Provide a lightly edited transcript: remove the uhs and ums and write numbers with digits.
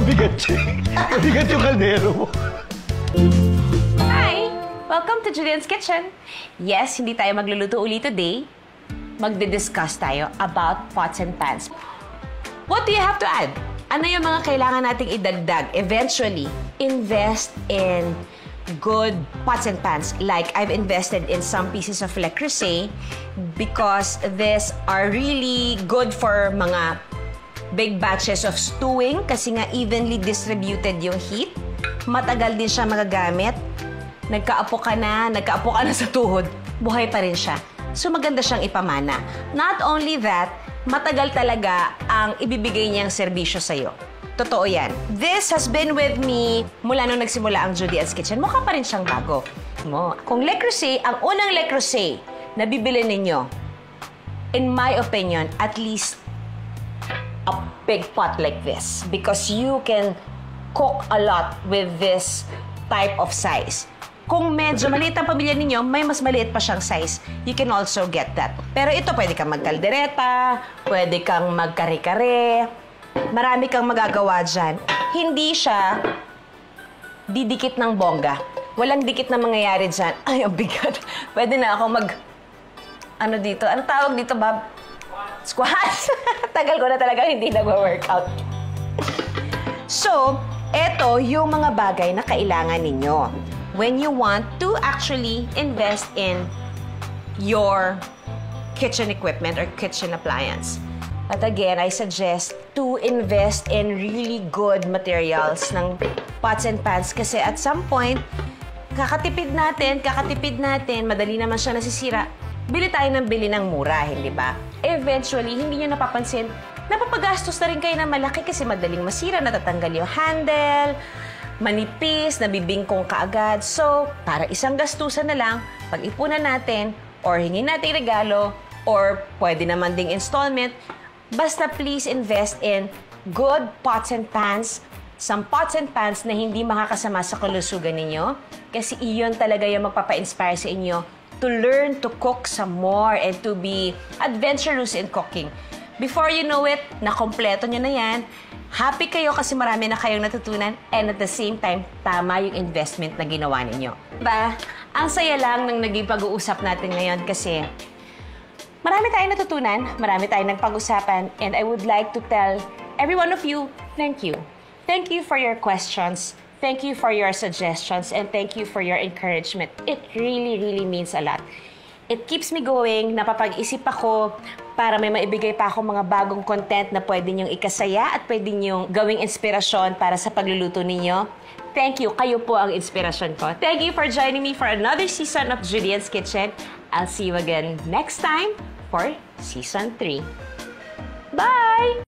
Mabigat Mabigat yung kaldero mo. Hi! Welcome to Julian's Kitchen. Yes, hindi tayo magluluto uli today. Magdi-discuss tayo about pots and pans. What do you have to add? Ano yung mga kailangan nating idagdag? Eventually, invest in good pots and pans. Like, I've invested in some pieces of Le Creuset because these are really good for mga big batches of stewing kasi nga evenly distributed yung heat. Matagal din siya magagamit. Nagkaapo ka na sa tuhod, buhay pa rin siya. So, maganda siyang ipamana. Not only that, matagal talaga ang ibibigay niyang serbisyo sa'yo. Totoo yan. This has been with me mula nung nagsimula ang Julian's Kitchen. Mukha pa rin siyang bago. Kung Le Creuset, ang unang Le Creuset na bibili ninyo, in my opinion, at least a big pot like this. Because you can cook a lot with this type of size. Kung medyo maliit ang pamilya ninyo, may mas maliit pa siyang size. You can also get that. Pero ito, pwede kang magkaldereta, pwede kang magkare-kare. Marami kang magagawa dyan. Hindi siya didikit ng bongga. Walang dikit na mangyayari dyan. Ay, ang bigat. Pwede na ako ano dito? Ano tawag dito, Bob? Squats. Tagal ko na talaga hindi nag-workout. So, eto yung mga bagay na kailangan ninyo when you want to actually invest in your kitchen equipment or kitchen appliance. But again, I suggest to invest in really good materials ng pots and pans kasi at some point, kakatipid natin, madali naman siya nasisira. Bili tayo ng bili ng mura, hindi ba? Eventually, hindi nyo napapansin, napapagastos na rin kayo ng malaki kasi madaling masira, natatanggal yung handle, manipis, nabibingkong kaagad. So, para isang gastusan na lang, pag-ipunan natin, or hingin natin regalo, or pwede naman ding installment, basta please invest in good pots and pans, some pots and pans na hindi makakasama sa kalusugan ninyo, kasi iyon talaga yung magpapa-inspire sa inyo to learn to cook some more and to be adventurous in cooking. Before you know it, nakompleto nyo na yan. Happy kayo kasi marami na kayong natutunan and at the same time, tama yung investment na ginawa ninyo. Ang saya lang ng naging pag-uusap natin ngayon kasi marami tayong natutunan, marami tayong nagpag-usapan, and I would like to tell every one of you, thank you. Thank you for your questions, thank you for your suggestions, and thank you for your encouragement. It really, really means a lot. It keeps me going, napapag-isip ako para may maibigay pa ako mga bagong content na pwede niyong ikasaya at pwede niyong gawing inspirasyon para sa pagluluto ninyo. Thank you. Kayo po ang inspirasyon ko. Thank you for joining me for another season of Julian's Kitchen. I'll see you again next time for Season 3. Bye!